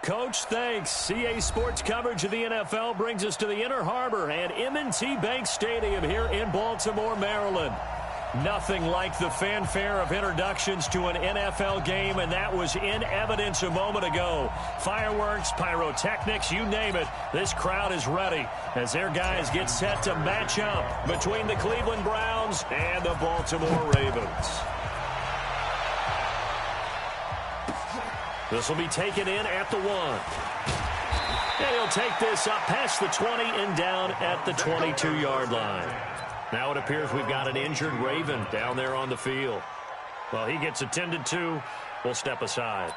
Coach, thanks. CA Sports coverage of the NFL brings us to the Inner Harbor and M&T Bank Stadium here in Baltimore, Maryland. Nothing like the fanfare of introductions to an NFL game, and that was in evidence a moment ago. Fireworks, pyrotechnics, you name it. This crowd is ready as their guys get set to match up between the Cleveland Browns and the Baltimore Ravens. This will be taken in at the 1. And he'll take this up past the 20 and down at the 22-yard line. Now it appears we've got an injured Raven down there on the field. Well, he gets attended to. We'll step aside.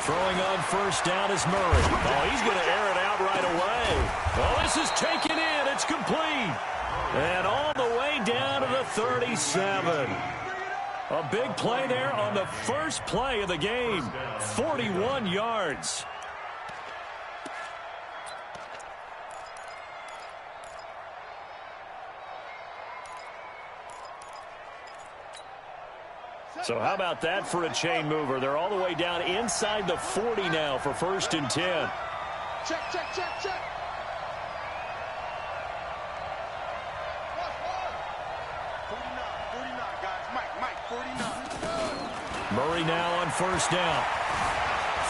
Throwing on first down is Murray. Oh, he's going to air it out right away. Oh, this is taken in. It's complete. And all the way down to the 37. A big play there on the first play of the game. 41 yards. So how about that for a chain mover? They're all the way down inside the 40 now for 1st and 10. Check, check, check, check. 49, guys. Mike, 49. Murray now on first down.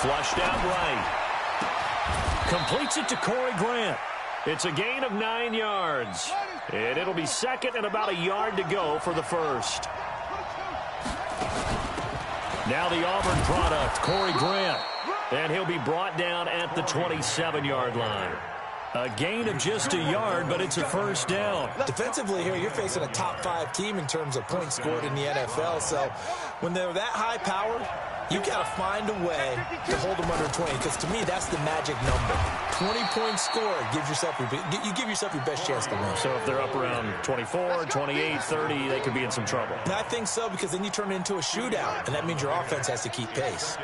Flushed out right. Completes it to Corey Grant. It's a gain of 9 yards. And it'll be second and about a yard to go for the first. Now the Auburn product, Corey Grant. And he'll be brought down at the 27-yard line. A gain of just a yard, but it's a first down. Defensively here, you're facing a top-5 team in terms of points scored in the NFL. So when they're that high-powered, you got to find a way to hold them under 20, because to me, that's the magic number. 20 points scored, you give yourself your best chance to win. So if they're up around 24, 28, 30, they could be in some trouble. And I think so, because then you turn it into a shootout, and that means your offense has to keep pace.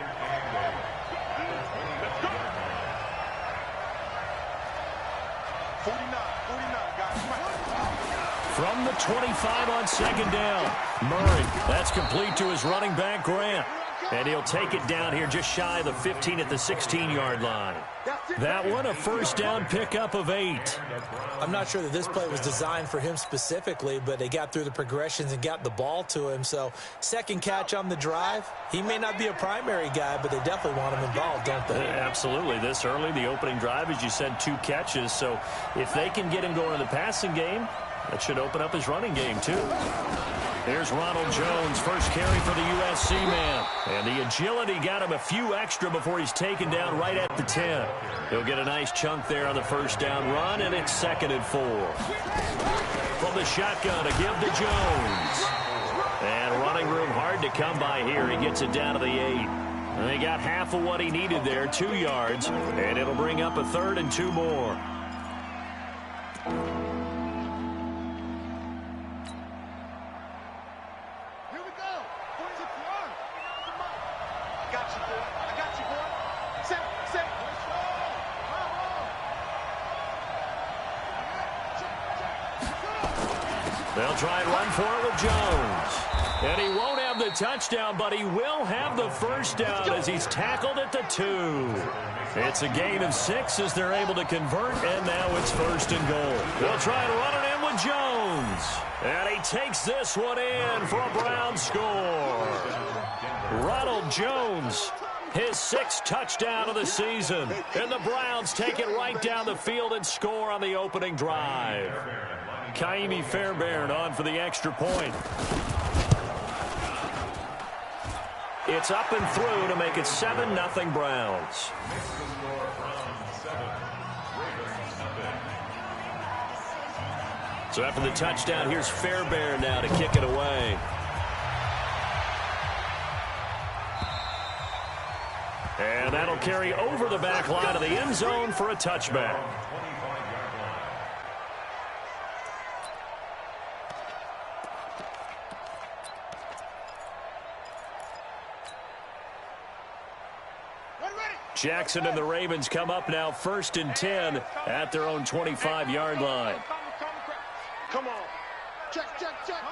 From the 25 on second down, Murray. That's complete to his running back, Grant. And he'll take it down here just shy of the 15 at the 16-yard line. That one, a first down pickup of 8. I'm not sure that this play was designed for him specifically, but they got through the progressions and got the ball to him. So second catch on the drive. He may not be a primary guy, but they definitely want him involved, don't they? Absolutely. This early, the opening drive, as you said, 2 catches. So if they can get him going in the passing game, that should open up his running game, too. Here's Ronald Jones, first carry for the USC man. And the agility got him a few extra before he's taken down right at the 10. He'll get a nice chunk there on the first down run, and it's 2nd and 4. From the shotgun to give to Jones. And running room hard to come by here. He gets it down to the 8. And they got half of what he needed there, 2 yards. And it'll bring up a 3rd and 2 more. They'll try and run for it with Jones. And he won't have the touchdown, but he will have the first down as he's tackled at the 2. It's a gain of 6 as they're able to convert, and now it's 1st and goal. They'll try and run it in with Jones. And he takes this one in for a Brown score. Ronald Jones, his 6th touchdown of the season. And the Browns take it right down the field and score on the opening drive. Kaimi Fairbairn on for the extra point. It's up and through to make it 7-0 Browns. So after the touchdown, here's Fairbairn now to kick it away. And that'll carry over the back line of the end zone for a touchback. Jackson and the Ravens come up now 1st and 10 at their own 25-yard line. Come on. Check, check, check.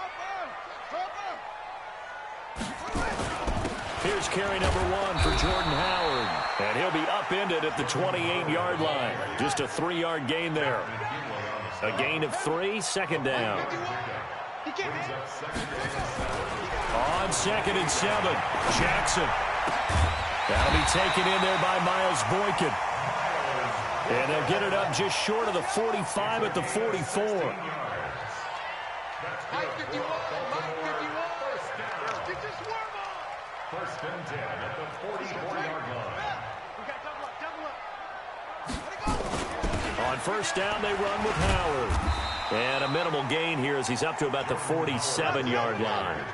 Here's carry number 1 for Jordan Howard. And he'll be upended at the 28-yard line. Just a 3-yard gain there. A gain of 3, 2nd down. On 2nd and 7, Jackson. That'll be taken in there by Miles Boykin. And they'll get it up just short of the 45 at the 44. First and 10 at the 44-yard line. On 1st down, they run with Howard. And a minimal gain here as he's up to about the 47-yard line.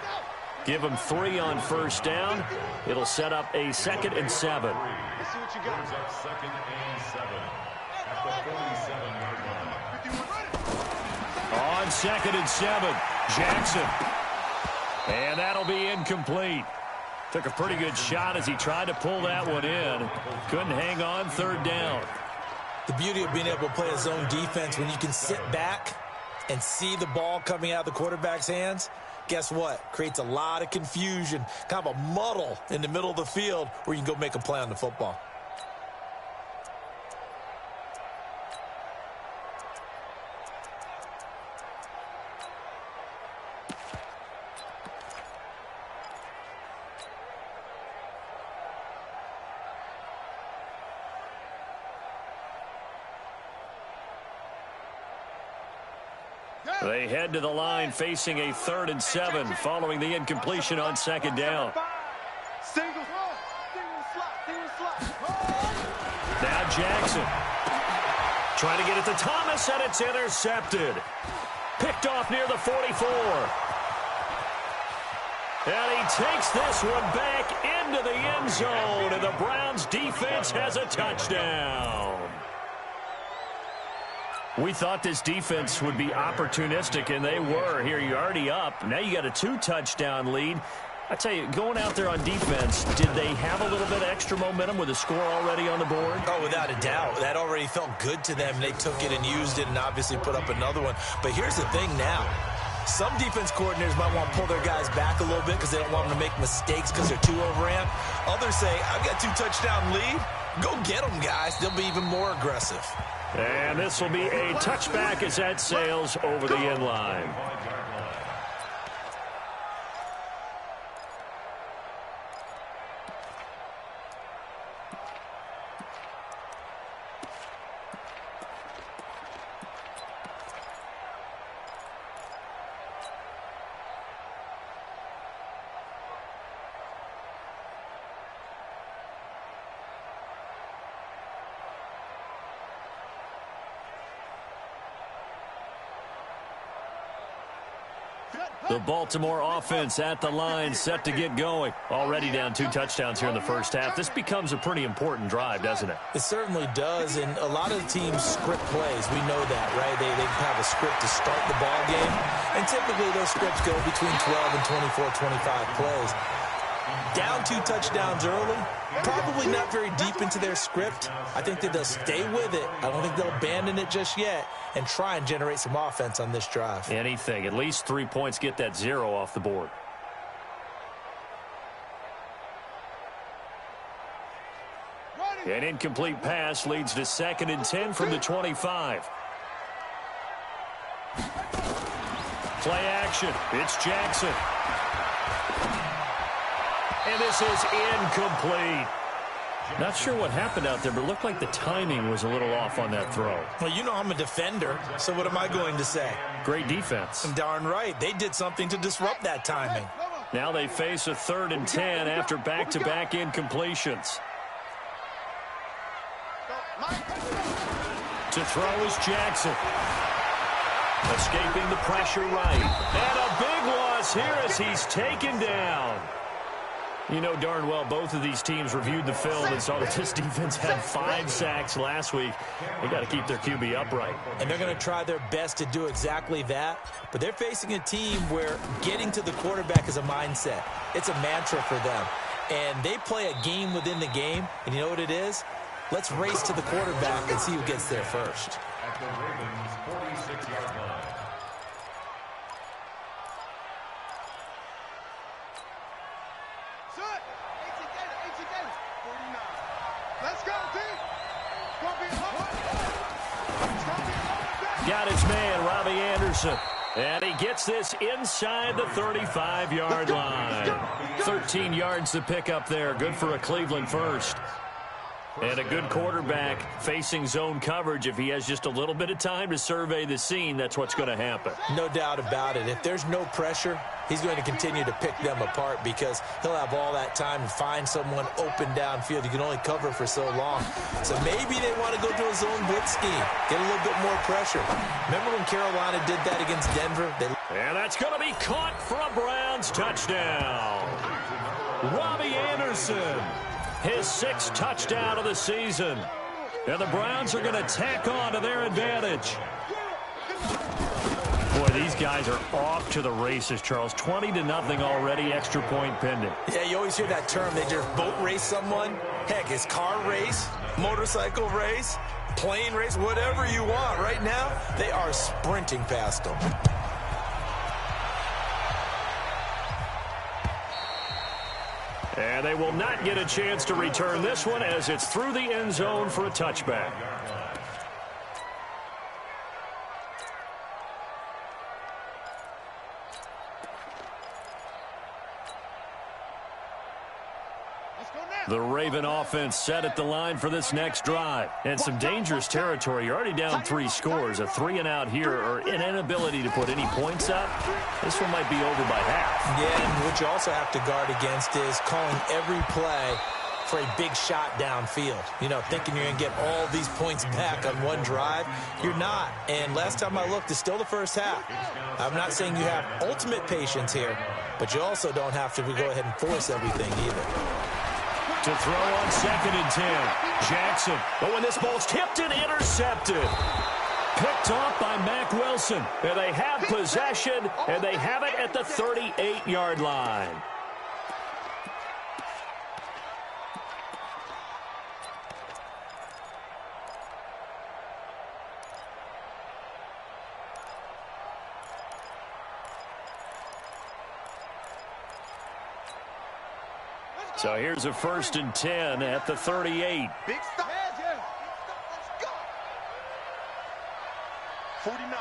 Give him 3 on 1st down. It'll set up a 2nd and 7. Let's see what you got. 2nd and 7 at the 47-yard line. On 2nd and 7, Jackson. And that'll be incomplete. Took a pretty good shot as he tried to pull that one in. Couldn't hang on 3rd down. The beauty of being able to play a zone defense when you can sit back and see the ball coming out of the quarterback's hands, guess what? Creates a lot of confusion, kind of a muddle in the middle of the field where you can go make a play on the football. They head to the line facing a 3rd and 7 following the incompletion on 2nd down. Now Jackson trying to get it to Thomas, and it's intercepted. Picked off near the 44. And he takes this one back into the end zone, and the Browns defense has a touchdown. We thought this defense would be opportunistic, and they were. Here, you're already up. Now you got a 2-touchdown lead. I tell you, going out there on defense, did they have a little bit of extra momentum with a score already on the board? Oh, without a doubt. That already felt good to them. They took it and used it and obviously put up another one. But here's the thing now. Some defense coordinators might want to pull their guys back a little bit because they don't want them to make mistakes because they're too overamped. Others say, I've got 2-touchdown lead. Go get them, guys. They'll be even more aggressive. And this will be a touchback as that sails over the end line. The Baltimore offense at the line, set to get going. Already down 2 touchdowns here in the first half. This becomes a pretty important drive, doesn't it? It certainly does, and a lot of the teams script plays. We know that, right? They have a script to start the ball game, and typically those scripts go between 12 and 24, 25 plays. Down 2 touchdowns early, probably not very deep into their script. I think that they'll stay with it. I don't think they'll abandon it just yet and try and generate some offense on this drive. Anything. At least 3 points, get that 0 off the board. An incomplete pass leads to 2nd and 10 from the 25. Play action. It's Jackson. And this is incomplete. Not sure what happened out there, but it looked like the timing was a little off on that throw. Well, you know I'm a defender, so what am I going to say? Great defense. Darn right. They did something to disrupt that timing. Now they face a 3rd and 10 after back-to-back incompletions. To throw is Jackson. Escaping the pressure right. And a big loss here as he's taken down. You know darn well both of these teams reviewed the film and saw that this defense had 5 sacks last week. They got to keep their QB upright. And they're going to try their best to do exactly that. But they're facing a team where getting to the quarterback is a mindset. It's a mantra for them. And they play a game within the game, and you know what it is? Let's race to the quarterback and see who gets there first. At the Ravens' 46-yard line. Let's go, team. Got his man, Robbie Anderson. And he gets this inside the 35-yard line. 13 yards to pick up there. Good for a Cleveland first. And a good quarterback facing zone coverage. If he has just a little bit of time to survey the scene, that's what's going to happen. No doubt about it. If there's no pressure, he's going to continue to pick them apart because he'll have all that time to find someone open downfield. You can only cover for so long. So maybe they want to go to a zone blitz scheme, get a little bit more pressure. Remember when Carolina did that against Denver? And that's going to be caught for a Browns touchdown. Robbie Anderson, his 6th touchdown of the season. And the Browns are going to tack on to their advantage. Boy, these guys are off to the races, Charles. 20-0 already, extra point pending. Yeah, you always hear that term. They just boat race someone. Heck, it's car race, motorcycle race, plane race, whatever you want. Right now, they are sprinting past them. And they will not get a chance to return this one as it's through the end zone for a touchback. The Raven offense set at the line for this next drive. And some dangerous territory. You're already down 3 scores. A 3-and-out here or an inability to put any points up. This one might be over by half. Yeah, and what you also have to guard against is calling every play for a big shot downfield. You know, thinking you're going to get all these points back on one drive. You're not. And last time I looked, it's still the first half. I'm not saying you have ultimate patience here, but you also don't have to go ahead and force everything either. To throw on 2nd and 10. Jackson. But when this ball's tipped and intercepted. Picked off by Mack Wilson. And they have possession, and they have it at the 38-yard line. So here's a 1st and 10 at the 38. Big stop. Let's go. 49,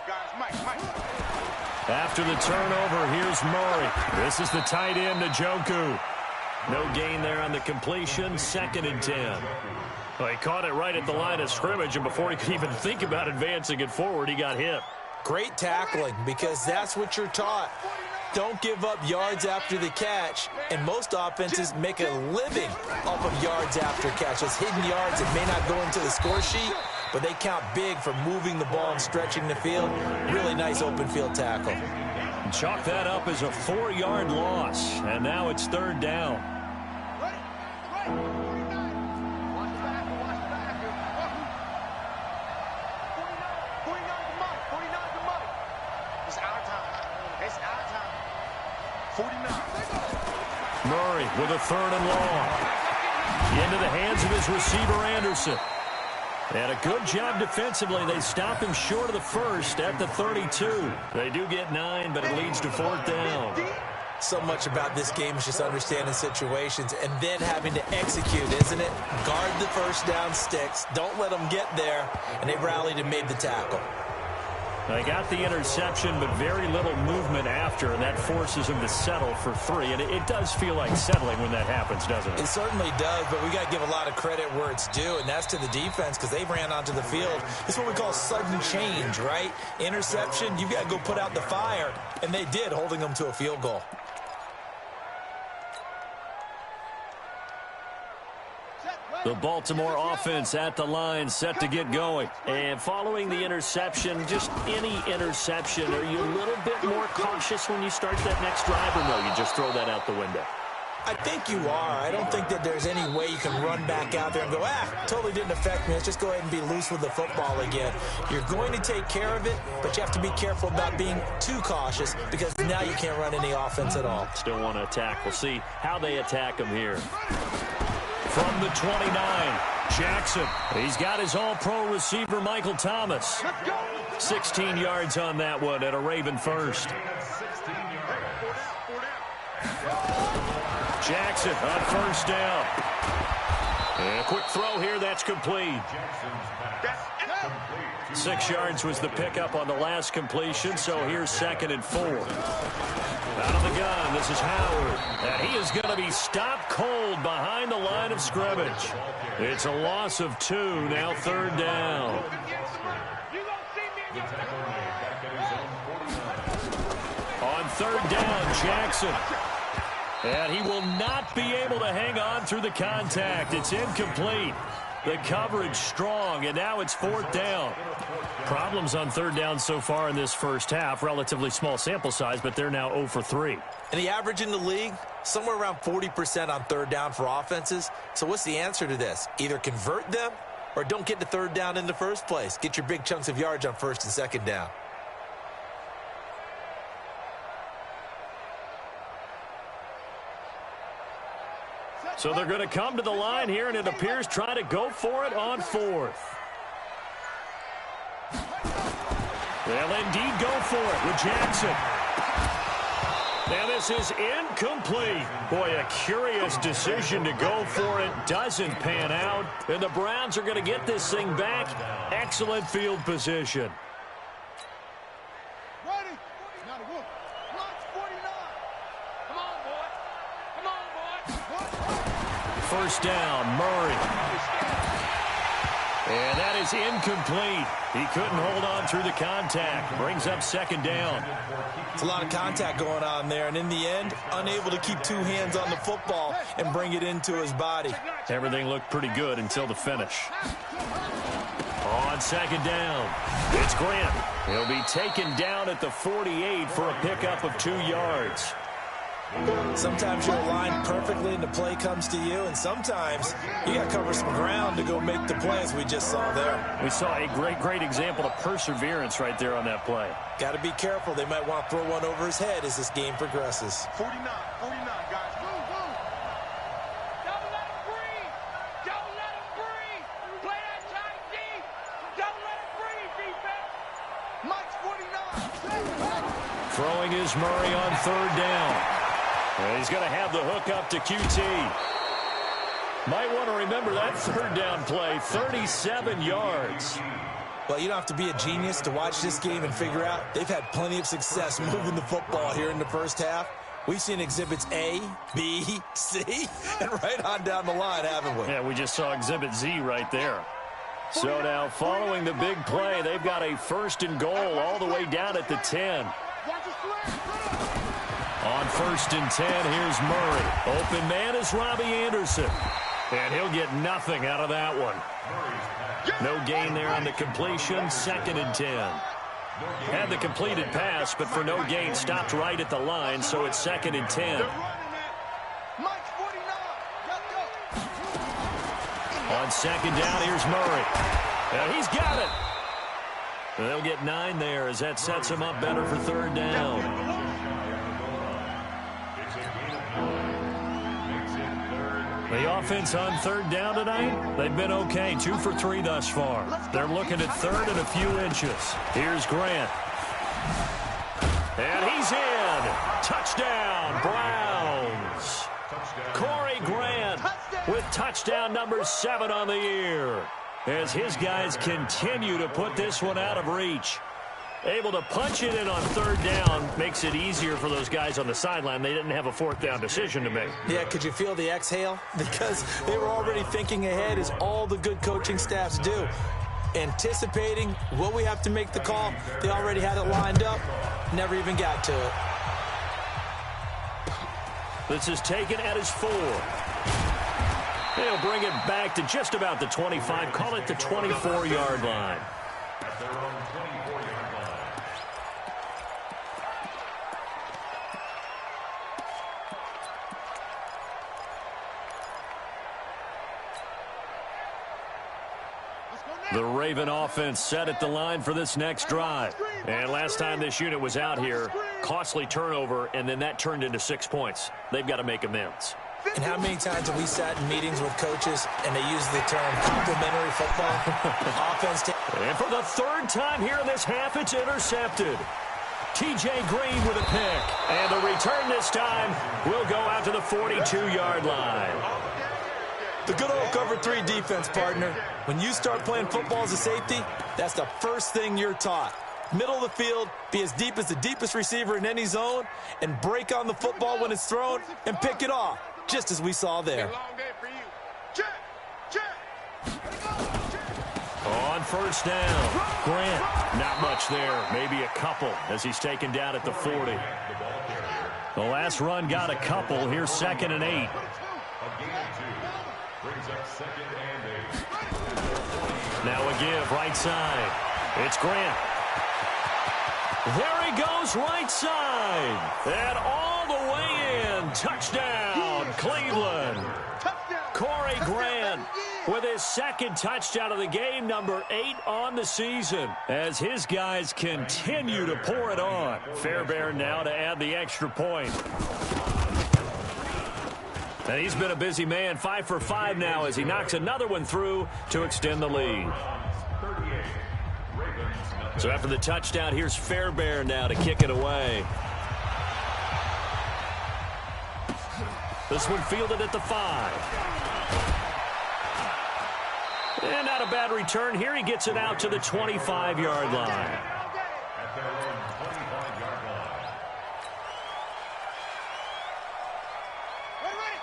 guys. Mike. After the turnover, here's Murray. This is the tight end, Njoku. No gain there on the completion. 2nd and 10. Well, he caught it right at the line of scrimmage, and before he could even think about advancing it forward, he got hit. Great tackling, because that's what you're taught. Don't give up yards after the catch, and most offenses make a living off of yards after catch. Those hidden yards that may not go into the score sheet, but they count big for moving the ball and stretching the field. Really nice open field tackle. Chalk that up as a 4-yard loss, and now it's 3rd down. Murray with a 3rd and long. Into the hands of his receiver, Anderson. And a good job defensively. They stop him short of the 1st at the 32. They do get 9, but it leads to 4th down. So much about this game is just understanding situations and then having to execute, isn't it? Guard the 1st down sticks. Don't let them get there. And they rallied and made the tackle. They got the interception, but very little movement after, and that forces them to settle for 3. And it does feel like settling when that happens, doesn't it? It certainly does, but we got to give a lot of credit where it's due, and that's to the defense because they ran onto the field. It's what we call sudden change, right? Interception, you got to go put out the fire, and they did, holding them to a field goal. The Baltimore offense at the line, set to get going. And following the interception, just any interception, are you a little bit more cautious when you start that next drive, or no, you just throw that out the window? I think you are. I don't think that there's any way you can run back out there and go, totally didn't affect me. Let's just go ahead and be loose with the football again. You're going to take care of it, but you have to be careful about being too cautious because now you can't run any offense at all. Still want to attack. We'll see how they attack him here. From the 29, Jackson. He's got his all-pro receiver, Michael Thomas. 16 yards on that one at a Raven first. Jackson on first down. And a quick throw here, that's complete. 6 yards was the pickup on the last completion, so here's 2nd and 4. Out of the gun, this is Howard. And he is going to be stopped cold behind the line of scrimmage. It's a loss of 2, now 3rd down. On 3rd down, Jackson. And he will not be able to hang on through the contact. It's incomplete. The coverage strong, and now it's 4th down. Problems on 3rd down so far in this first half. Relatively small sample size, but they're now 0 for 3. And the average in the league, somewhere around 40% on 3rd down for offenses. So what's the answer to this? Either convert them or don't get to 3rd down in the first place. Get your big chunks of yards on 1st and 2nd down. So they're going to come to the line here, and it appears try to go for it on 4th. They'll indeed go for it with Jackson. Now this is incomplete. Boy, a curious decision to go for it. Doesn't pan out. And the Browns are going to get this thing back. Excellent field position. First down, Murray. And that is incomplete. He couldn't hold on through the contact. Brings up 2nd down. It's a lot of contact going on there, and in the end, unable to keep 2 hands on the football and bring it into his body. Everything looked pretty good until the finish. On 2nd down, it's Grant. He'll be taken down at the 48 for a pickup of 2 yards. Sometimes you're aligned perfectly and the play comes to you, and sometimes you got to cover some ground to go make the play, as we just saw there. We saw a great example of perseverance right there on that play. Got to be careful. They might want to throw one over his head as this game progresses. 49, guys. Move. Don't let him breathe. Don't let him breathe. Play that tight deep. Don't let him breathe, defense. Mike's 49. Throwing is Murray on 3rd down. And he's going to have the hook up to QT. Might want to remember that 3rd down play, 37 yards. Well, you don't have to be a genius to watch this game and figure out they've had plenty of success moving the football here in the first half. We've seen exhibits A, B, C, and right on down the line, haven't we? Yeah, we just saw exhibit Z right there. So now following the big play, they've got a 1st and goal all the way down at the 10. On 1st and 10, here's Murray. Open man is Robbie Anderson. And he'll get nothing out of that one. No gain there on the completion, 2nd and 10. Had the completed pass, but for no gain, stopped right at the line, so it's 2nd and 10. On 2nd down, here's Murray. And he's got it. And they'll get 9 there as that sets him up better for 3rd down. The offense on 3rd down tonight, they've been okay. 2 for 3 thus far. They're looking at 3rd and a few inches. Here's Grant. And he's in. Touchdown, Browns. Corey Grant with touchdown number 7 on the year. As his guys continue to put this one out of reach. Able to punch it in on 3rd down makes it easier for those guys on the sideline. They didn't have a 4th down decision to make. Yeah, could you feel the exhale? Because they were already thinking ahead, as all the good coaching staffs do. Anticipating what we have to make the call. They already had it lined up. Never even got to it. This is taken at his 4. They'll bring it back to just about the 25. Call it the 24-yard line. At their own 24-yard line. The Raven offense set at the line for this next drive. And last time this unit was out here, costly turnover, and then that turned into 6 points. They've got to make amends. And how many times have we sat in meetings with coaches and they use the term complementary football? Offense. And for the third time here in this half, it's intercepted. T.J. Green with a pick. And the return this time will go out to the 42-yard line. The good old cover 3 defense, partner. When you start playing football as a safety, that's the first thing you're taught. Middle of the field, be as deep as the deepest receiver in any zone, and break on the football when it's thrown and pick it off, just as we saw there. On first down, Grant, not much there, maybe a couple as he's taken down at the 40. The last run got a couple. Here's 2nd and 8. Now a give, right side. It's Grant. There he goes, right side. And all the way in. Touchdown, Cleveland. Corey Grant with his 2nd touchdown of the game, number 8 on the season, as his guys continue to pour it on. Fairbairn now to add the extra point. And he's been a busy man, 5 for 5 now as he knocks another one through to extend the lead. So after the touchdown, here's Fairbairn now to kick it away. This one fielded at the 5. And not a bad return here. He gets it out to the 25-yard line.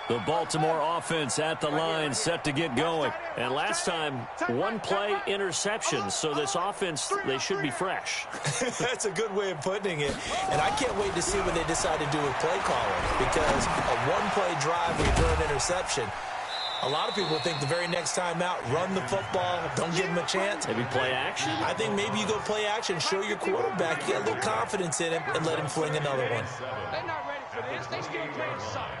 The Baltimore offense at the line, set to get going. And last time, 1 play interception. So this offense, they should be fresh. That's a good way of putting it. And I can't wait to see what they decide to do with play calling, because a 1-play drive where you throw an interception, a lot of people think the very next time out, run the football, don't give him a chance. Maybe play action? I think maybe you go play action, show your quarterback, you get a little confidence in him, and let him fling another one. They're not ready for this. They still playing soccer.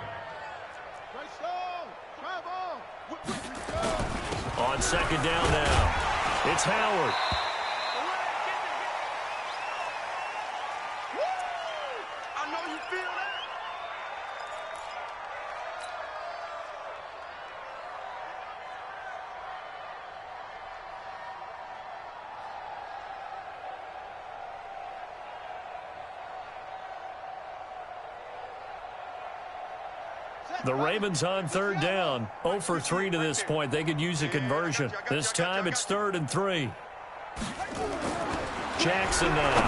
On 2nd down now, it's Howard. I know you feel that. The Ravens on 3rd down. 0 for 3 to this point. They could use a conversion. This time it's 3rd and 3. Jackson now.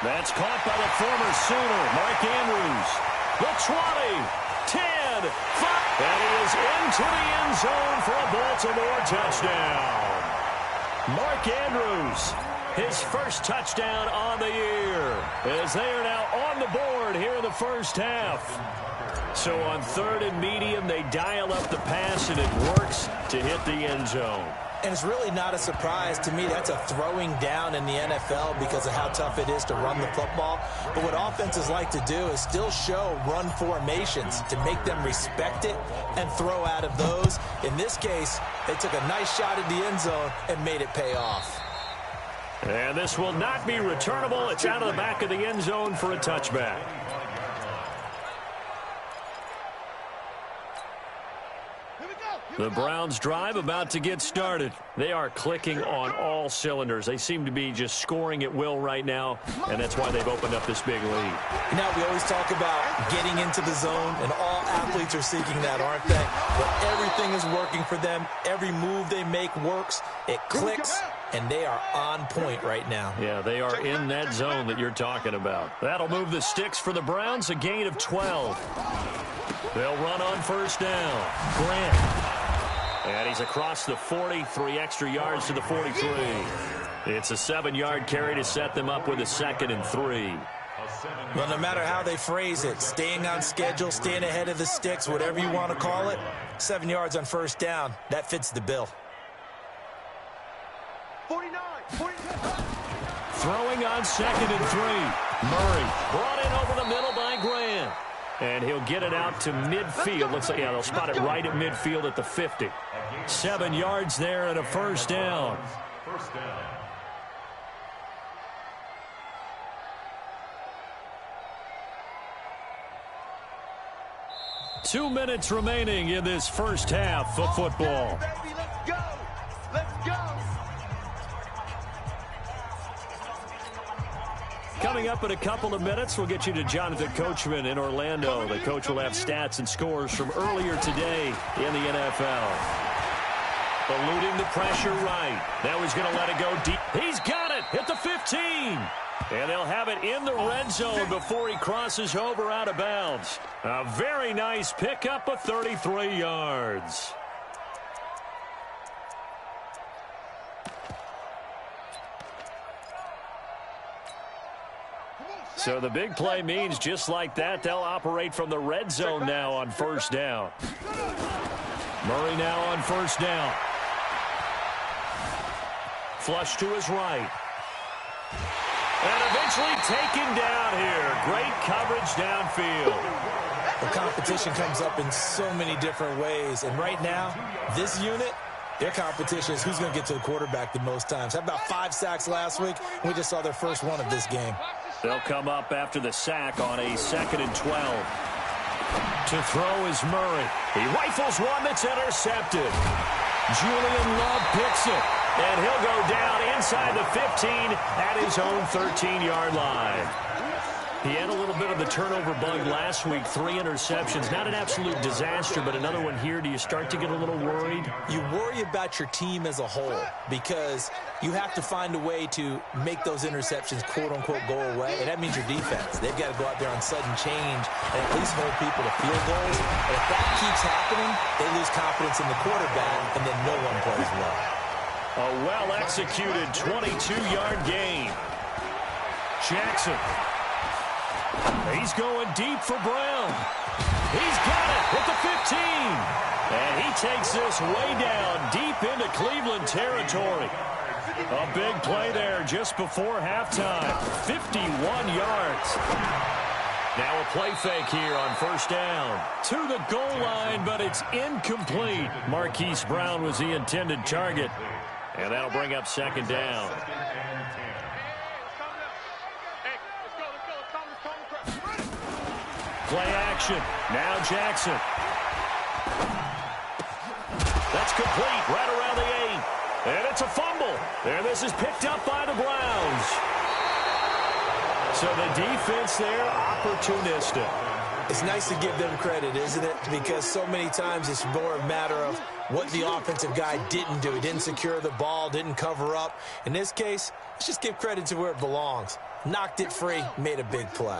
That's caught by the former Sooner, Mark Andrews. The 20, 10, 5. And he is into the end zone for a Baltimore touchdown. Mark Andrews, his first touchdown on the year, as they are now on the board here in the first half. So on 3rd and medium, they dial up the pass, and it works to hit the end zone. And it's really not a surprise to me. That's a throwing down in the NFL because of how tough it is to run the football. But what offenses like to do is still show run formations to make them respect it and throw out of those. In this case, they took a nice shot at the end zone and made it pay off. And this will not be returnable. It's out of the back of the end zone for a touchback. The Browns drive about to get started. They are clicking on all cylinders. They seem to be just scoring at will right now, and that's why they've opened up this big lead. Now, we always talk about getting into the zone, and all athletes are seeking that, aren't they? But everything is working for them. Every move they make works. It clicks, and they are on point right now. Yeah, they are in that zone that you're talking about. That'll move the sticks for the Browns, a gain of 12. They'll run on first down. Grant. And he's across the 40, 3 extra yards to the 43. It's a 7-yard carry to set them up with a 2nd and 3. Well, no matter how they phrase it, staying on schedule, staying ahead of the sticks, whatever you want to call it, 7 yards on first down, that fits the bill. 49. Throwing on 2nd and 3. Murray brought in over the middle by Grant. And he'll get it out to midfield. Looks like, yeah, they'll spot it right at midfield at the 50. 7 yards there and a first down. First down. Two minutes remaining in this first half of football. Baby, let's go. Let's go. Coming up in a couple of minutes, we'll get you to Jonathan Coachman in Orlando. The coach will have stats and scores from earlier today in the NFL. Eluding the pressure right. Now he's going to let it go deep. He's got it at the 15. And they'll have it in the red zone before he crosses over out of bounds. A very nice pickup of 33 yards. So the big play means just like that, they'll operate from the red zone now on first down. Murray now on first down. Flush to his right. And eventually taken down here. Great coverage downfield. The competition comes up in so many different ways. And right now, this unit, their competition is who's going to get to the quarterback the most times. How about 5 sacks last week? We just saw their first one of this game. They'll come up after the sack on a 2nd and 12. To throw is Murray. He rifles one that's intercepted. Julian Love picks it. And he'll go down inside the 15 at his own 13-yard line. He had a little bit of the turnover bug last week, 3 interceptions. Not an absolute disaster, but another one here. Do you start to get a little worried? You worry about your team as a whole because you have to find a way to make those interceptions, quote-unquote, go away, and that means your defense. They've got to go out there on sudden change and at least hold people to field goals. And if that keeps happening, they lose confidence in the quarterback, and then no one plays well. A well-executed 22-yard gain. Jackson. He's going deep for Brown. He's got it at the 15. And he takes this way down deep into Cleveland territory. A big play there just before halftime. 51 yards. Now a play fake here on first down. To the goal line, but it's incomplete. Marquise Brown was the intended target. And that'll bring up 2nd down. Play action. Now Jackson. That's complete right around the 8. And it's a fumble. And this is picked up by the Browns. So the defense there, opportunistic. It's nice to give them credit, isn't it? Because so many times it's more a matter of what the offensive guy didn't do. He didn't secure the ball, didn't cover up. In this case, let's just give credit to where it belongs. Knocked it free, made a big play.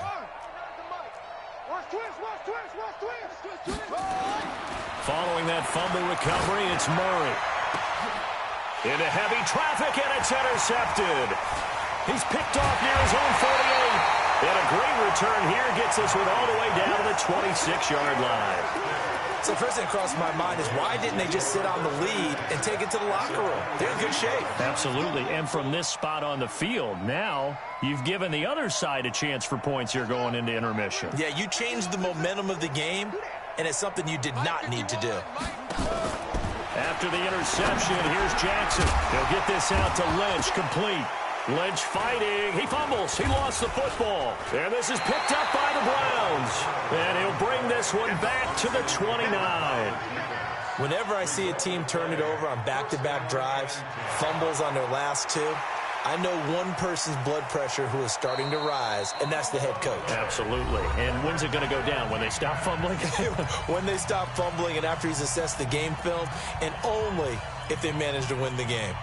Following that fumble recovery, it's Murray. Into heavy traffic, and it's intercepted. He's picked off near his own 48. And a great return here gets us all the way down to the 26-yard line. So first thing that crossed my mind is why didn't they just sit on the lead and take it to the locker room? They're in good shape. Absolutely. And from this spot on the field, now you've given the other side a chance for points here going into intermission. Yeah, you changed the momentum of the game, and it's something you did not need to do. After the interception, here's Jackson. He'll get this out to Lynch, complete. Lynch fighting. He fumbles. He lost the football. And this is picked up by the Browns. And he'll bring this one back to the 29. Whenever I see a team turn it over on back-to-back drives, fumbles on their last 2, I know one person's blood pressure who is starting to rise, and that's the head coach. Absolutely. And when's it going to go down? When they stop fumbling? When they stop fumbling and after he's assessed the game film, and only if they manage to win the game.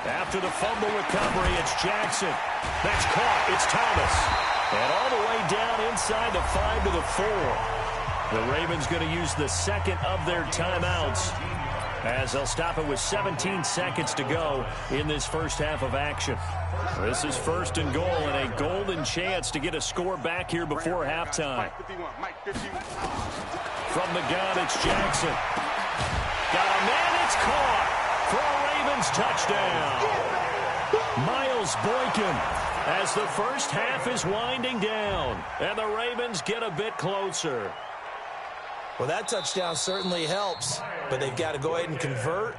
After the fumble recovery, it's Jackson. That's caught. It's Thomas. And all the way down inside the 5 to the 4. The Ravens going to use the second of their timeouts as they'll stop it with 17 seconds to go in this first half of action. This is 1st and goal and a golden chance to get a score back here before halftime. From the gun, it's Jackson. Got a man, it's caught for a Ravens touchdown. Miles Boykin as the first half is winding down, and the Ravens get a bit closer. Well, that touchdown certainly helps, but they've got to go ahead and convert,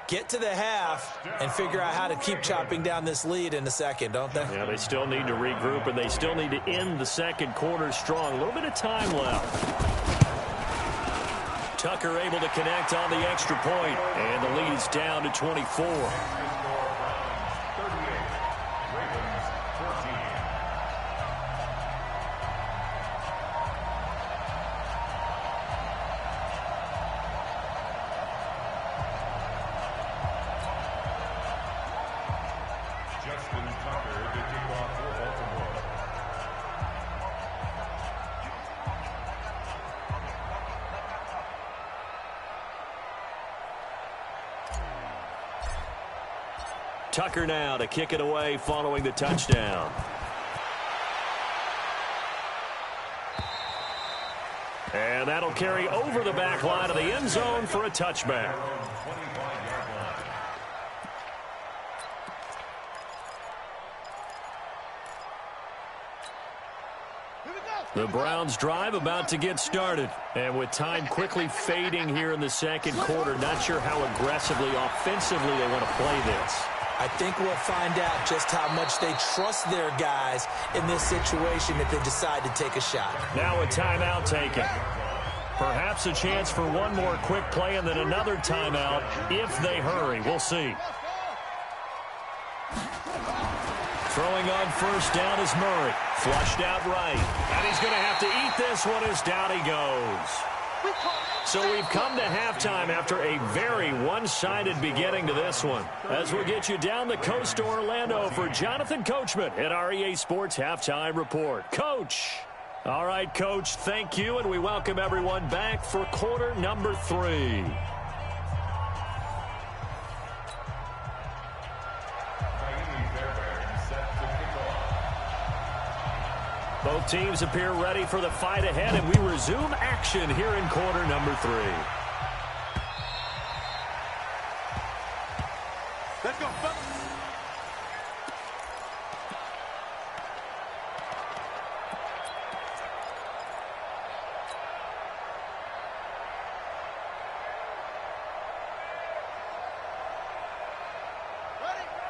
get to the half, and figure out how to keep chopping down this lead in the second, don't they? Yeah, they still need to regroup, and they still need to end the second quarter strong. A little bit of time left. Tucker able to connect on the extra point, and the lead is down to 24. Tucker now to kick it away following the touchdown. And that'll carry over the back line of the end zone for a touchback. The Browns drive about to get started. And with time quickly fading here in the second quarter, not sure how aggressively, offensively they want to play this. I think we'll find out just how much they trust their guys in this situation if they decide to take a shot. Now a timeout taken. Perhaps a chance for one more quick play and then another timeout if they hurry. We'll see. Throwing on first down is Murray. Flushed out right. And he's going to have to eat this one as down he goes. So we've come to halftime after a very one-sided beginning to this one. As we'll get you down the coast to Orlando for Jonathan Coachman at our EA Sports Halftime Report. Coach. All right, Coach, thank you, and we welcome everyone back for quarter number 3. Both teams appear ready for the fight ahead, and we resume action here in quarter number 3. Let's go.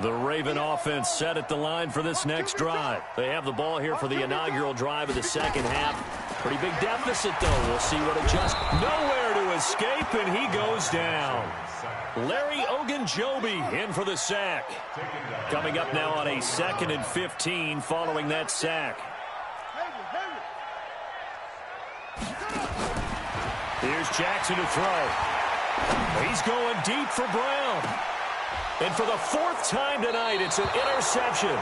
The Raven offense set at the line for this next drive. They have the ball here for the inaugural drive of the second half. Pretty big deficit, though. We'll see what adjusts. Nowhere to escape, and he goes down. Larry Ogunjobi in for the sack. Coming up now on a 2nd and 15 following that sack. Here's Jackson to throw. He's going deep for Brown. And for the 4th time tonight, it's an interception.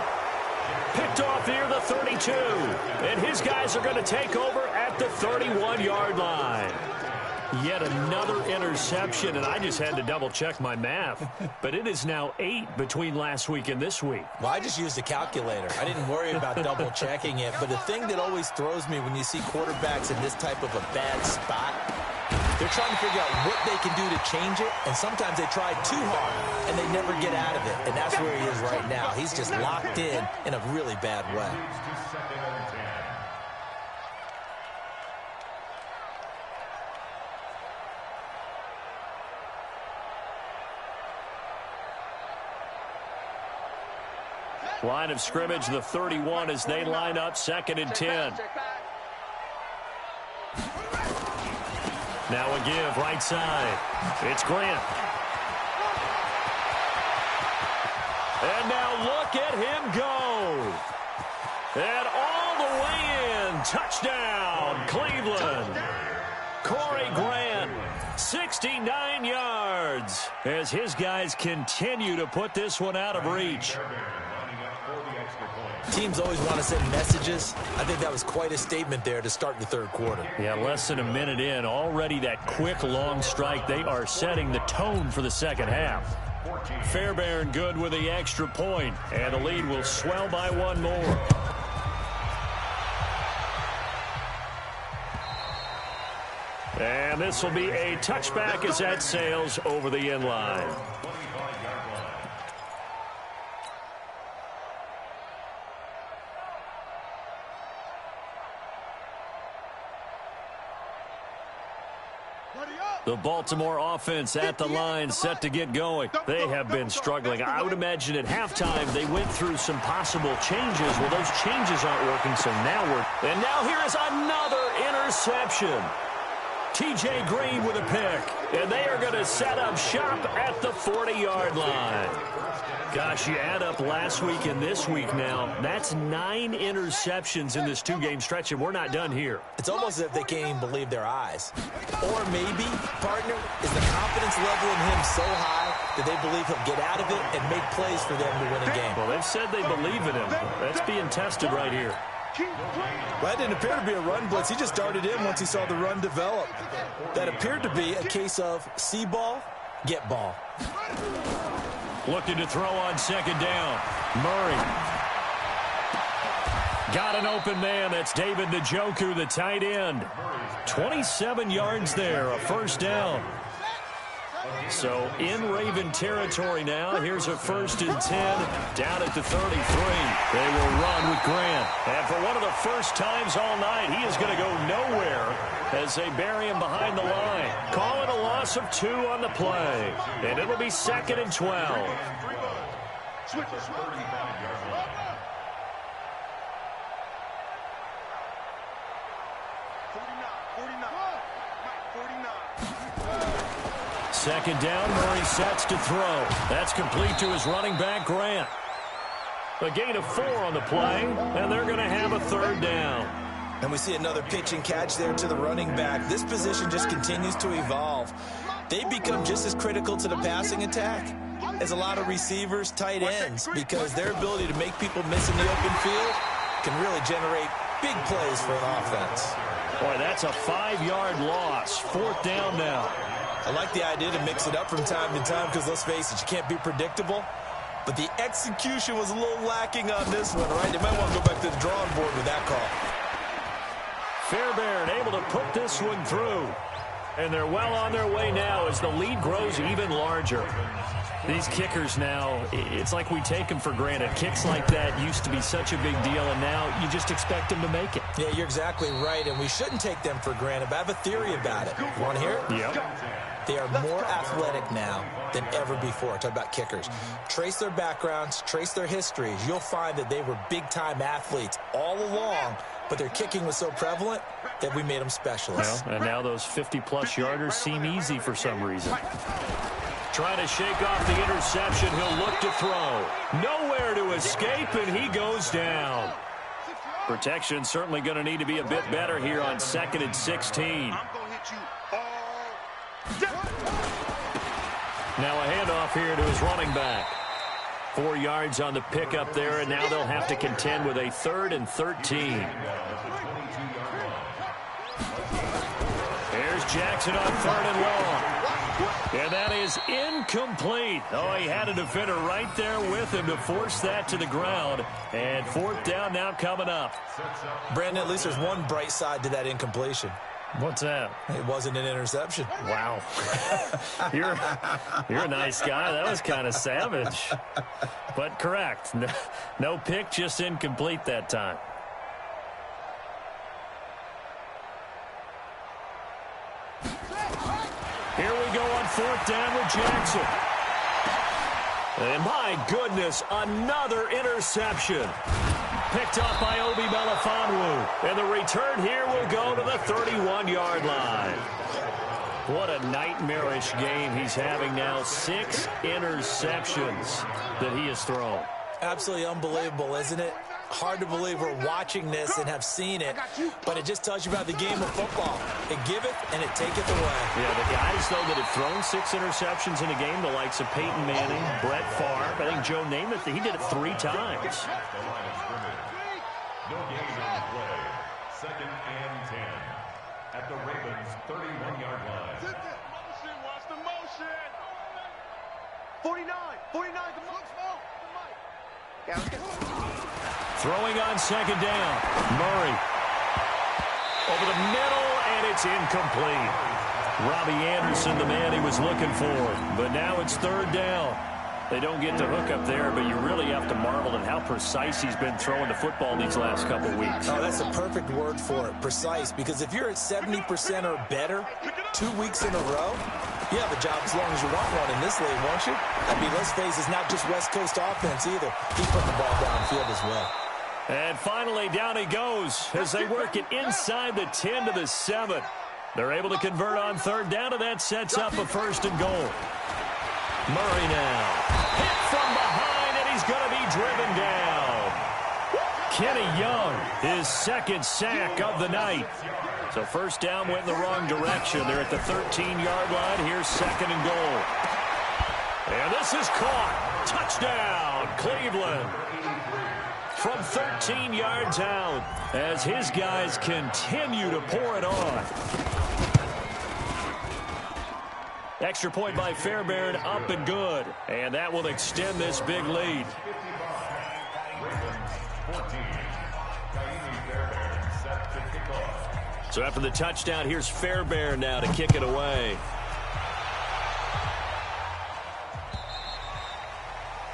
Picked off near the 32. And his guys are going to take over at the 31-yard line. Yet another interception, and I just had to double-check my math. But it is now 8 between last week and this week. Well, I just used a calculator. I didn't worry about double-checking it. But the thing that always throws me when you see quarterbacks in this type of a bad spot, they're trying to figure out what they can do to change it, and sometimes they try too hard, and they never get out of it. And that's where he is right now. He's just locked in a really bad way. Line of scrimmage, the 31 as they line up 2nd and 10. Now a give, right side. It's Grant. And now look at him go. And all the way in. Touchdown, Cleveland. Corey Grant, 69 yards. As his guys continue to put this one out of reach. Teams always want to send messages. I think that was quite a statement there to start the 3rd quarter. Yeah, less than a minute in. Already that quick, long strike. They are setting the tone for the second half. Fairbairn good with the extra point, and the lead will swell by one more. And this will be a touchback as that sails over the end line. The Baltimore offense at the line, set to get going. They have been struggling. I would imagine at halftime they went through some possible changes. Well, those changes aren't working, so now we're... And now here is another interception. T.J. Green with a pick. And they are going to set up shop at the 40-yard line. Gosh, you add up last week and this week now, that's 9 interceptions in this 2-game stretch, and we're not done here. It's almost as if they can't even believe their eyes. Or maybe, partner, is the confidence level in him so high that they believe he'll get out of it and make plays for them to win a game. Well, they've said they believe in him. That's being tested right here. Well, that didn't appear to be a run blitz. He just darted in once he saw the run develop. That appeared to be a case of see ball, get ball. Looking to throw on second down. Murray. Got an open man. That's David Njoku, the tight end. 27 yards there, a first down. So in Raven territory now. Here's a 1st and 10 down at the 33. They will run with Grant. And for one of the first times all night, he is going to go nowhere as they bury him behind the line. Calling a loss of 2 on the play. And it'll be 2nd and 12. Switch. 2nd down, Murray sets to throw. That's complete to his running back, Grant. A gain of 4 on the play, and they're going to have a 3rd down. And we see another pitch and catch there to the running back. This position just continues to evolve. They become just as critical to the passing attack as a lot of receivers, tight ends, because their ability to make people miss in the open field can really generate big plays for an offense. Boy, that's a 5-yard loss. 4th down now. I like the idea to mix it up from time to time because, let's face it, you can't be predictable. But the execution was a little lacking on this one, right? They might want to go back to the drawing board with that call. Fairbairn able to put this one through. And they're well on their way now as the lead grows even larger. These kickers now, it's like we take them for granted. Kicks like that used to be such a big deal, and now you just expect them to make it. Yeah, you're exactly right, and we shouldn't take them for granted, but I have a theory about it. You want to hear it? Yep. They are more athletic now than ever before. Talk about kickers. Trace their backgrounds, trace their histories. You'll find that they were big-time athletes all along, but their kicking was so prevalent that we made them specialists. Well, and now those 50-plus yarders seem easy for some reason. Trying to shake off the interception. He'll look to throw. Nowhere to escape, and he goes down. Protection certainly going to need to be a bit better here on 2nd and 16. Now a handoff here to his running back. 4 yards on the pickup there, and now they'll have to contend with a 3rd and 13. Here's Jackson on 3rd and long. And that is incomplete. Oh, he had a defender right there with him to force that to the ground. And 4th down now coming up. Brandon, at least there's one bright side to that incompletion. What's that? It wasn't an interception. Wow. You're a nice guy. That was kind of savage. But correct. No pick, just incomplete that time. Here we go on 4th down with Jackson. And my goodness, another interception. Picked up by Obi Melifonwu. And the return here will go to the 31-yard line. What a nightmarish game he's having now. 6 interceptions that he has thrown. Absolutely unbelievable, isn't it? Hard to believe we're watching this and have seen it, but it just tells you about the game of football. It giveth and it taketh away. Yeah, the guys, though, that have thrown 6 interceptions in a game, the likes of Peyton Manning, Brett Favre, I think Joe Namath, he did it 3 times. No gain on the play. 2nd and 10 at the Ravens' 31-yard line. Motion, watch the motion. 49, the motion. Yeah, let's get Throwing on 2nd down. Murray. Over the middle, and it's incomplete. Robbie Anderson, the man he was looking for. But now it's 3rd down. They don't get the hook up there, but you really have to marvel at how precise he's been throwing the football these last couple weeks. Oh, that's a perfect word for it, precise, because if you're at 70% or better 2 weeks in a row, you have a job as long as you want one in this league, won't you? I mean, let's face it, it's not just West Coast offense either. He's putting the ball downfield as well. And finally, down he goes as they work it inside the 10 to the 7. They're able to convert on third down, and that sets up a 1st and goal. Murray now. Hit from behind, and he's going to be driven down. Kenny Young, his 2nd sack of the night. So 1st down went in the wrong direction. They're at the 13-yard line. Here's 2nd and goal. And this is caught. Touchdown, Cleveland. From 13 yards out as his guys continue to pour it on. Extra point by Fairbairn, up and good. And that will extend this big lead. So after the touchdown, here's Fairbairn now to kick it away.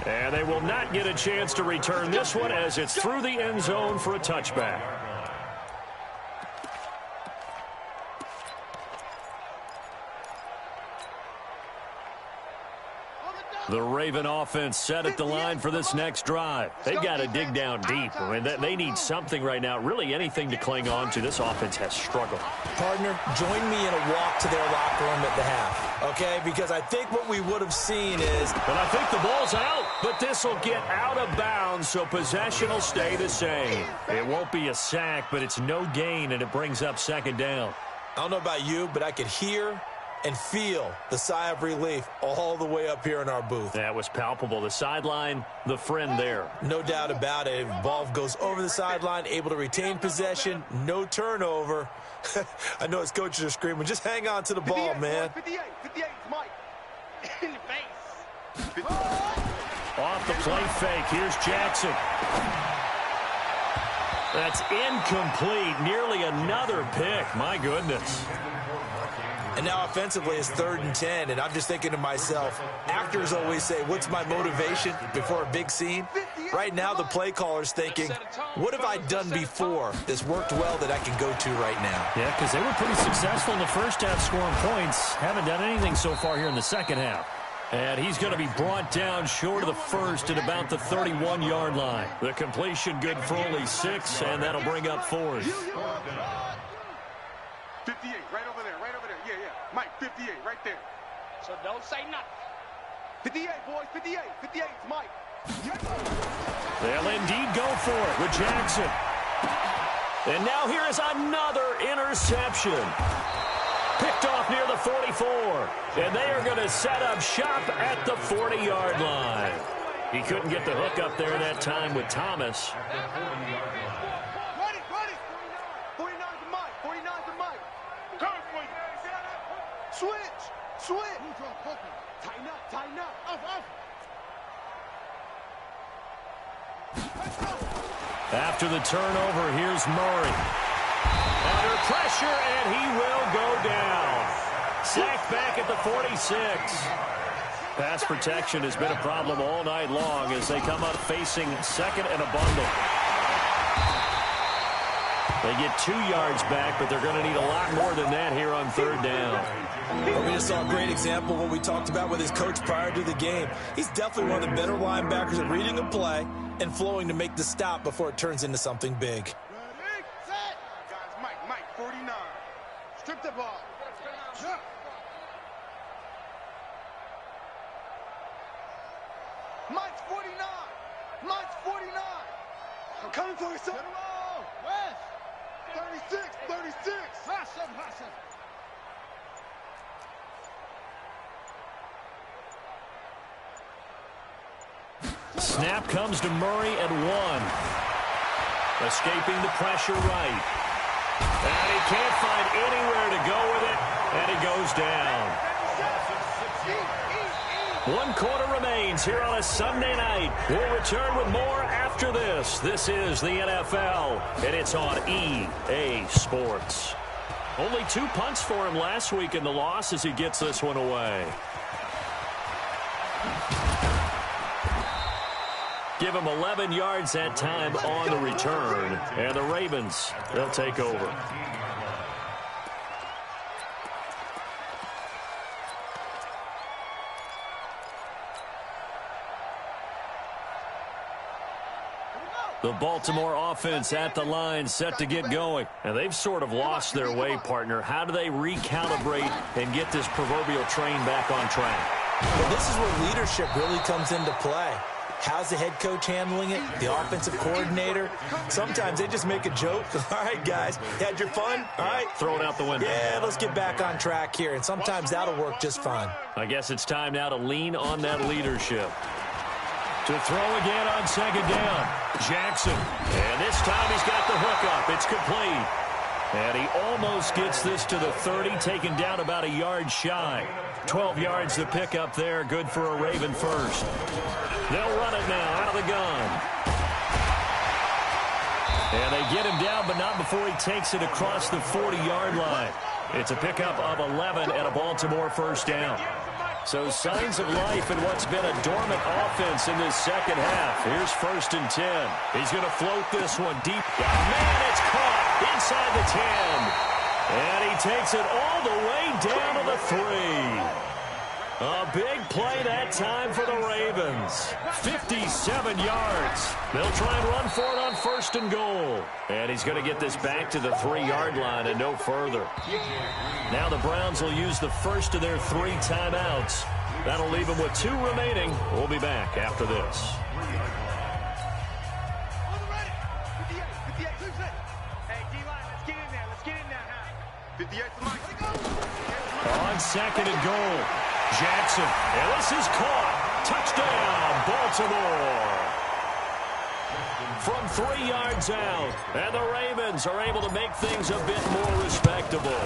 And they will not get a chance to return this one as it's through the end zone for a touchback. The Raven offense set at the line for this next drive. They've got to dig down deep. I mean, they need something right now, really anything to cling on to. This offense has struggled. Partner, join me in a walk to their locker room at the half, okay? Because I think what we would have seen is... But I think the ball's out, but this will get out of bounds, so possession will stay the same. It won't be a sack, but it's no gain, and it brings up 2nd down. I don't know about you, but I could hear and feel the sigh of relief all the way up here in our booth. That was palpable. The sideline, the friend there. No doubt about it. Ball goes over the sideline, able to retain possession, no turnover. I know his coaches are screaming, just hang on to the ball, man. 58, Mike. In the face. Off the play fake, here's Jackson. That's incomplete. Nearly another pick. My goodness. And now offensively it's 3rd and 10, and I'm just thinking to myself, actors always say, what's my motivation before a big scene? Right now the play caller's thinking, what have I done before that's worked well that I can go to right now? Yeah, because they were pretty successful in the first half scoring points. Haven't done anything so far here in the second half. And he's going to be brought down short of the first at about the 31-yard line. The completion good for only 6, and that'll bring up 4th. 58, right over there. Yeah. Mike, 58, right there. So don't say nothing. 58, boys, 58. 58, Mike. They'll indeed go for it with Jackson. And now here is another interception. Picked off near the 44. And they are going to set up shop at the 40-yard line. He couldn't get the hook up there that time with Thomas. Ready. 49 to Mike. 49 to Mike. Switch. Tighten up. Off. After the turnover, here's Murray. Under pressure, and he will go down. Sacked back at the 46. Pass protection has been a problem all night long as they come up facing 2nd and a bundle. They get 2 yards back, but they're going to need a lot more than that here on 3rd down. Well, we just saw a great example of what we talked about with his coach prior to the game. He's definitely one of the better linebackers at reading a play and flowing to make the stop before it turns into something big. Ready, set. Guys, Mike, 49. Strip the ball. Jump. Mike's 49. I'm coming for you, son. West. 36. Hustle. Snap comes to Murray at 1. Escaping the pressure right. And he can't find anywhere to go with it, and he goes down. 1 quarter remains here on a Sunday night. We'll return with more after this. This is the NFL, and it's on EA Sports. Only 2 punts for him last week in the loss as he gets this one away. Give him 11 yards that time on the return. And the Ravens, they'll take over. The Baltimore offense at the line, set to get going. And they've sort of lost their way, partner. How do they recalibrate and get this proverbial train back on track? Well, this is where leadership really comes into play. How's the head coach handling it? The offensive coordinator? Sometimes they just make a joke. All right, guys, had your fun? All right. Throw it out the window. Yeah, let's get back on track here. And sometimes that'll work just fine. I guess it's time now to lean on that leadership. To throw again on second down. Jackson. And this time he's got the hook up. It's complete. And he almost gets this to the 30, taken down about a yard shy. 12 yards to pick up there. Good for a Raven first. They'll run it now out of the gun. And they get him down, but not before he takes it across the 40-yard line. It's a pickup of 11 and a Baltimore first down. So signs of life in what's been a dormant offense in this second half. Here's 1st and 10. He's going to float this one deep. Man, it's caught inside the 10. And he takes it all the way down to the 3. A big play that time for the Ravens. 57 yards. They'll try and run for it on 1st and goal. And he's going to get this back to the 3-yard line and no further. Now the Browns will use the first of their 3 timeouts. That'll leave them with 2 remaining. We'll be back after this. On 2nd and goal. Jackson, and this is caught. Touchdown, Baltimore. From 3 yards out, and the Ravens are able to make things a bit more respectable.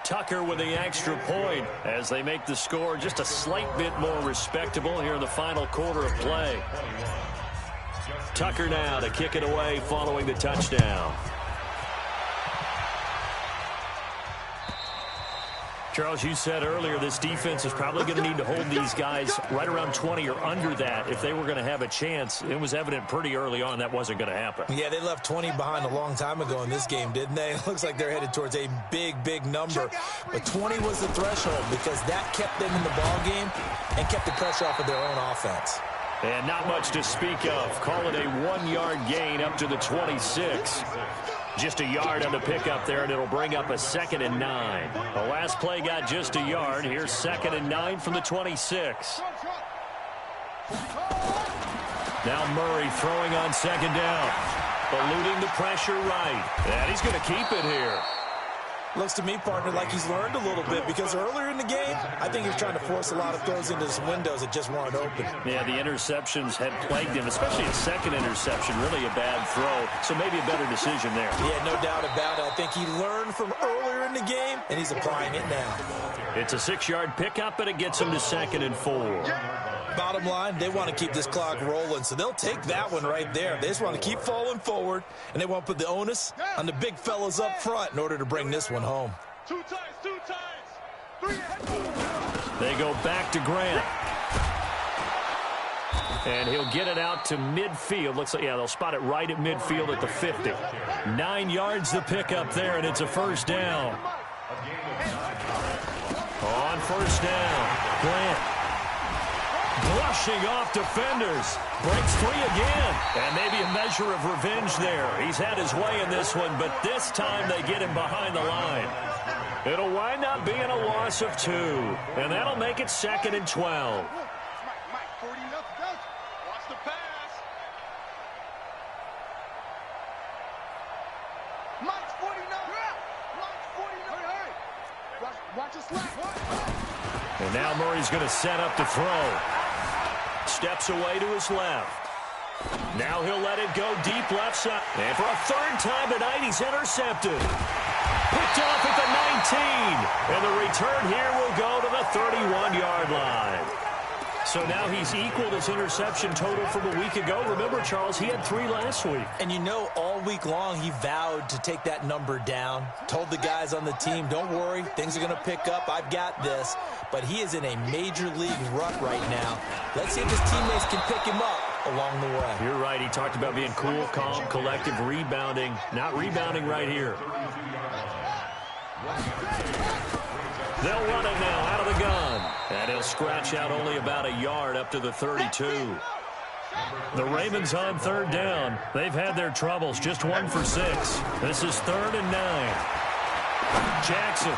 Tucker with the extra point as they make the score just a slight bit more respectable here in the final quarter of play. Tucker now to kick it away following the touchdown. Charles, you said earlier this defense is probably going to need to hold these guys right around 20 or under that if they were going to have a chance. It was evident pretty early on that wasn't going to happen. Yeah, they left 20 behind a long time ago in this game, didn't they? It looks like they're headed towards a big, big number. But 20 was the threshold because that kept them in the ball game and kept the pressure off of their own offense. And not much to speak of. Call it a 1-yard gain up to the 26. Just a yard on the pickup there, and it'll bring up a 2nd and 9. The last play got just a yard. Here's 2nd and 9 from the 26. Now Murray throwing on 2nd down. Eluding the pressure right. And he's going to keep it here. Looks to me, partner, like he's learned a little bit because earlier in the game, I think he was trying to force a lot of throws into some windows that just weren't open. Yeah, the interceptions had plagued him, especially a second interception, really a bad throw. So maybe a better decision there. Yeah, no doubt about it. I think he learned from earlier in the game, and he's applying it now. It's a 6-yard pickup, and it gets him to 2nd and 4. Bottom line, they want to keep this clock rolling, so they'll take that one right there. They just want to keep falling forward, and they want to put the onus on the big fellas up front in order to bring this one home. 2 times, 2 times. 3 They go back to Grant. And he'll get it out to midfield. Looks like, yeah, they'll spot it right at midfield at the 50. 9 yards to pick up there, and it's a 1st down. On 1st down, Grant. Brushing off defenders. Breaks 3 again. And maybe a measure of revenge there. He's had his way in this one, but this time they get him behind the line. It'll wind up being a loss of 2. And that'll make it 2nd and 12. Mike, 40 nothing. Watch the pass. Mike's 40 nothing. Mike's 40 nothing. Hurry. Watch the slack. And now Murray's going to set up to throw. Steps away to his left. Now he'll let it go deep left side. And for a 3rd time tonight, he's intercepted. Picked off at the 19. And the return here will go to the 31-yard line. So now he's equaled his interception total from a week ago. Remember, Charles, he had 3 last week. And you know, all week long, he vowed to take that number down. Told the guys on the team, don't worry, things are going to pick up. I've got this. But he is in a major league rut right now. Let's see if his teammates can pick him up along the way. You're right. He talked about being cool, calm, collective, rebounding. Not rebounding right here. They'll run it now out of the gun. And he'll scratch out only about a yard up to the 32. The Ravens on 3rd down. They've had their troubles. Just 1 for 6. This is 3rd and 9. Jackson.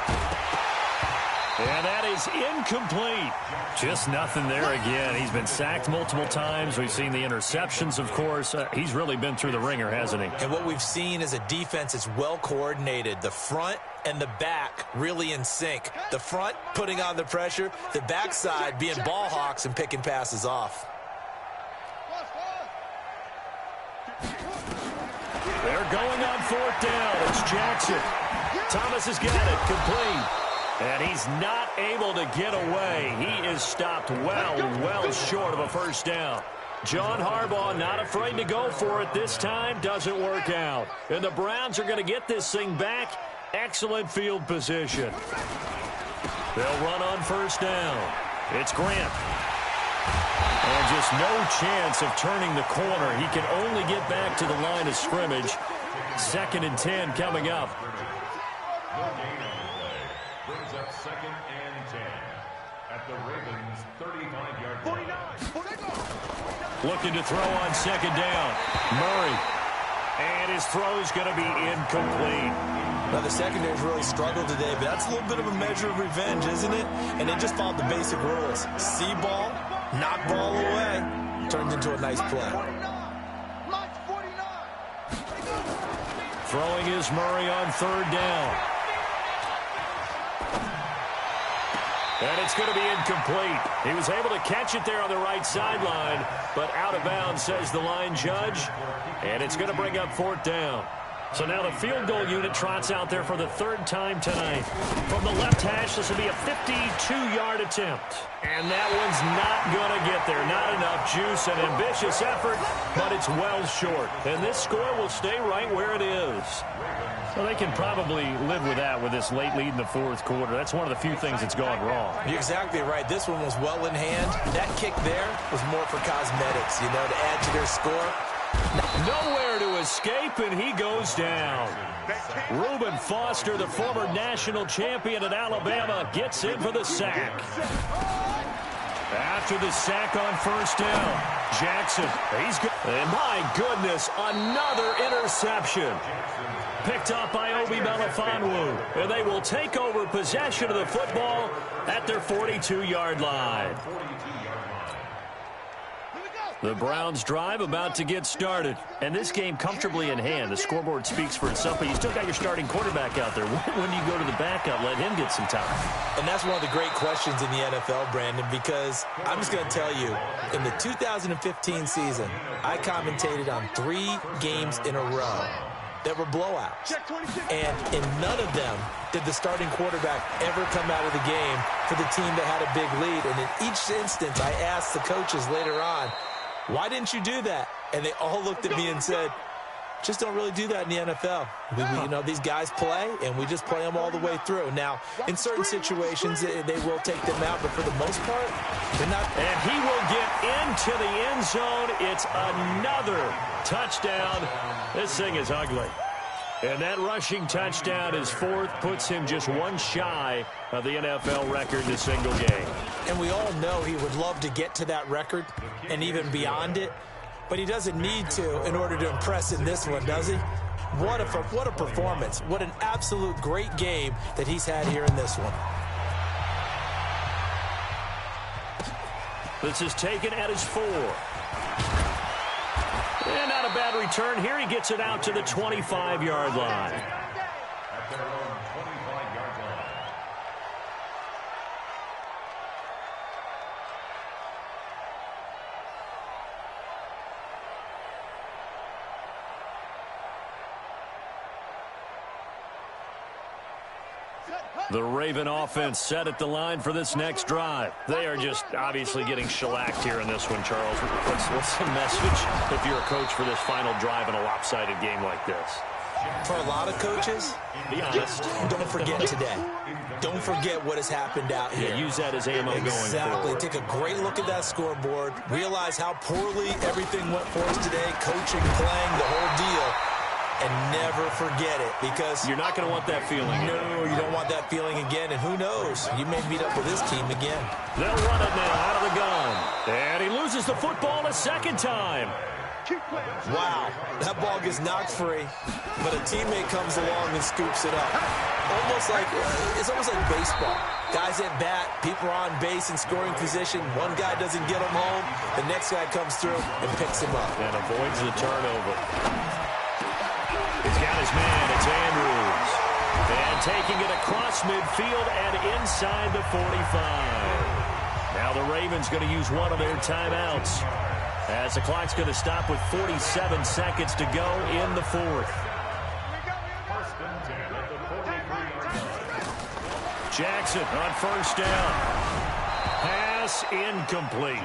And that is incomplete. Just nothing there again. He's been sacked multiple times. We've seen the interceptions, of course. He's really been through the ringer, hasn't he? And what we've seen is a defense that's well coordinated. The front and the back really in sync. The front putting on the pressure. The backside being ball hawks and picking passes off. They're going on 4th down. It's Jackson. Thomas has got it. Complete. And he's not able to get away. He is stopped well short of a 1st down. John Harbaugh not afraid to go for it this time. Doesn't work out. And the Browns are going to get this thing back. Excellent field position. They'll run on 1st down. It's Grant. And just no chance of turning the corner. He can only get back to the line of scrimmage. 2nd and 10 coming up. Brings up 2nd and 10 at the Ravens' 35-yard line. Looking to throw on 2nd down. Murray. And his throw's going to be incomplete. Now, the secondary's really struggled today, but that's a little bit of a measure of revenge, isn't it? And they just followed the basic rules. See ball, knock ball away. Turns into a nice play. Throwing is Murray on 3rd down. And it's going to be incomplete. He was able to catch it there on the right sideline, but out of bounds, says the line judge. And it's going to bring up 4th down. So now the field goal unit trots out there for the 3rd time tonight. From the left hash, this will be a 52-yard attempt. And that one's not going to get there. Not enough juice, an ambitious effort, but it's well short. And this score will stay right where it is. Well, they can probably live with that with this late lead in the 4th quarter. That's one of the few things that's gone wrong. You're exactly right. This one was well in hand. That kick there was more for cosmetics, you know, to add to their score. Nowhere to escape, and he goes down. Reuben Foster, the former national champion at Alabama, gets in for the sack. After the sack on 1st down, Jackson, he's good. And my goodness, another interception. Picked up by Obi Melifonwu, and they will take over possession of the football at their 42-yard line. The Browns drive about to get started. And this game comfortably in hand. The scoreboard speaks for itself, but you still got your starting quarterback out there. When do you go to the backup? Let him get some time. And that's one of the great questions in the NFL, Brandon, because I'm just going to tell you, in the 2015 season, I commentated on 3 games in a row that were blowouts. And in none of them did the starting quarterback ever come out of the game for the team that had a big lead. And in each instance, I asked the coaches later on, why didn't you do that? And they all looked at me and said, just don't really do that in the NFL. You know, these guys play, and we just play them all the way through. Now, in certain situations, they will take them out, but for the most part, they're not. And he will get into the end zone. It's another touchdown. This thing is ugly. And that rushing touchdown is 4th, puts him just 1 shy of the NFL record in a single game. And we all know he would love to get to that record and even beyond it, but he doesn't need to in order to impress in this one, does he? What a performance. What an absolute great game that he's had here in this one. This is taken at his 4. And not a bad return here. He gets it out to the 25-yard line. At their own 25-yard line. The Raven offense set at the line for this next drive. They are just obviously getting shellacked here in this one, Charles. What's the message if you're a coach for this final drive in a lopsided game like this? For a lot of coaches, be honest. Don't forget today. Don't forget what has happened out here. Yeah, use that as ammo going forward. Exactly. Take a great look at that scoreboard. Realize how poorly everything went for us today. Coaching, playing, the whole deal. And never forget it, because you're not going to want that feeling again. No, you don't want that feeling again, and who knows? You may meet up with this team again. They'll run it now out of the gun. And he loses the football a second time. Wow, that ball gets knocked free, but a teammate comes along and scoops it up. It's almost like baseball. Guys at bat, people are on base in scoring position. One guy doesn't get them home. The next guy comes through and picks him up. And avoids the turnover. He's got his man. It's Andrews. And taking it across midfield and inside the 45. Now the Ravens going to use one of their timeouts, as the clock's going to stop with 47 seconds to go in the fourth. Jackson on first down. Pass incomplete.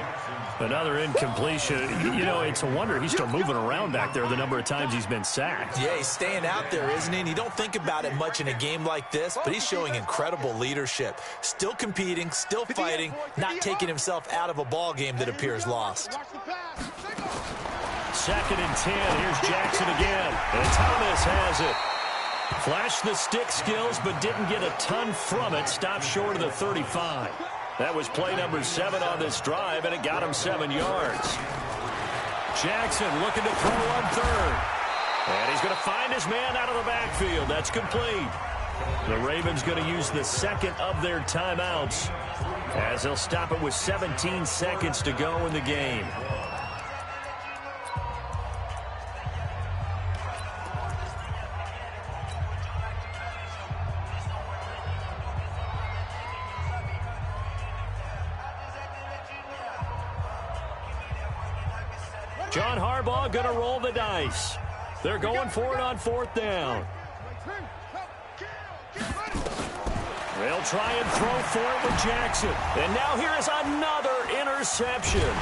Another incompletion. You know, it's a wonder he's still moving around back there the number of times he's been sacked. Yeah, he's staying out there, isn't he? And you don't think about it much in a game like this, but he's showing incredible leadership. Still competing, still fighting, not taking himself out of a ball game that appears lost. 2nd and 10. Here's Jackson again. And Thomas has it. Flashed the stick skills, but didn't get a ton from it. Stopped short of the 35. That was play number 7 on this drive, and it got him 7 yards. Jackson looking to throw on third. And he's going to find his man out of the backfield. That's complete. The Ravens going to use the second of their timeouts, as they'll stop it with 17 seconds to go in the game. John Harbaugh going to roll the dice. They're going for it on 4th down. They'll try and throw for it with Jackson. And now here is another interception.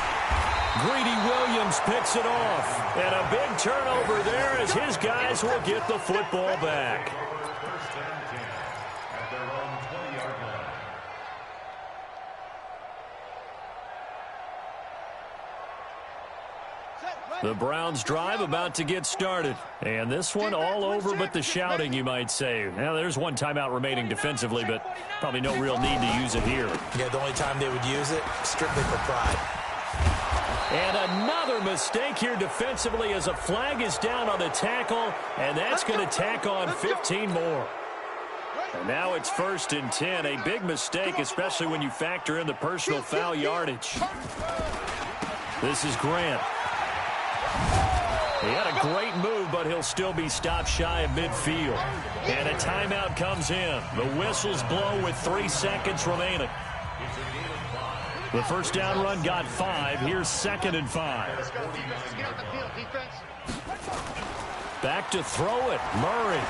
Greedy Williams picks it off. And a big turnover there as his guys will get the football back. The Browns drive about to get started. And this one all over but the shouting, you might say. Now, there's one timeout remaining defensively, but probably no real need to use it here. Yeah, the only time they would use it, strictly for pride. And another mistake here defensively as a flag is down on the tackle, and that's going to tack on 15 more. And now it's 1st and 10. A big mistake, especially when you factor in the personal foul yardage. This is Grant. He had a great move, but he'll still be stopped shy of midfield. And a timeout comes in. The whistles blow with 3 seconds remaining. The first down run got 5. Here's 2nd and 5. Back to throw it. Murray.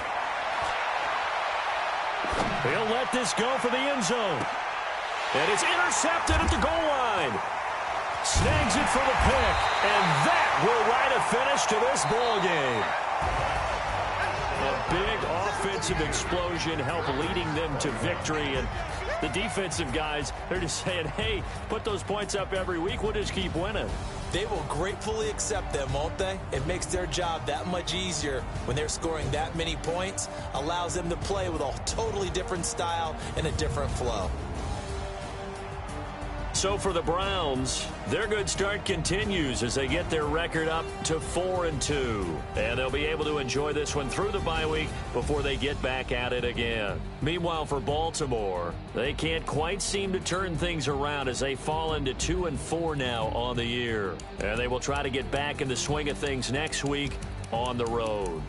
He'll let this go for the end zone. And it's intercepted at the goal line. Snags it for the pick, and that will write a finish to this ball game. A big offensive explosion helped leading them to victory, and the defensive guys, they're just saying, hey, put those points up every week, we'll just keep winning. They will gratefully accept them, won't they? It makes their job that much easier when they're scoring that many points, allows them to play with a totally different style and a different flow. So for the Browns, their good start continues as they get their record up to 4-2. And they'll be able to enjoy this one through the bye week before they get back at it again. Meanwhile, for Baltimore, they can't quite seem to turn things around as they fall into 2-4 now on the year. And they will try to get back in the swing of things next week on the road.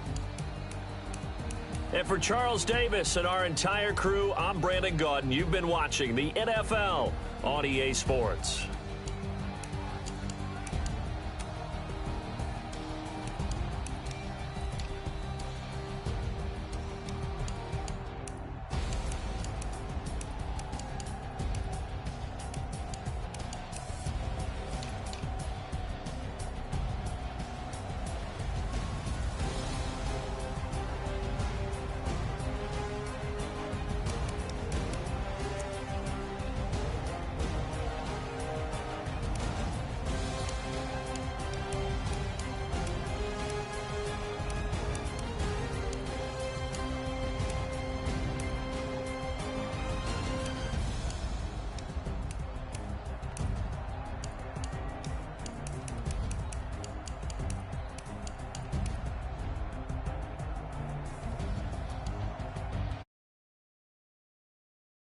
And for Charles Davis and our entire crew, I'm Brandon Gaudin. You've been watching the NFL on EA Sports.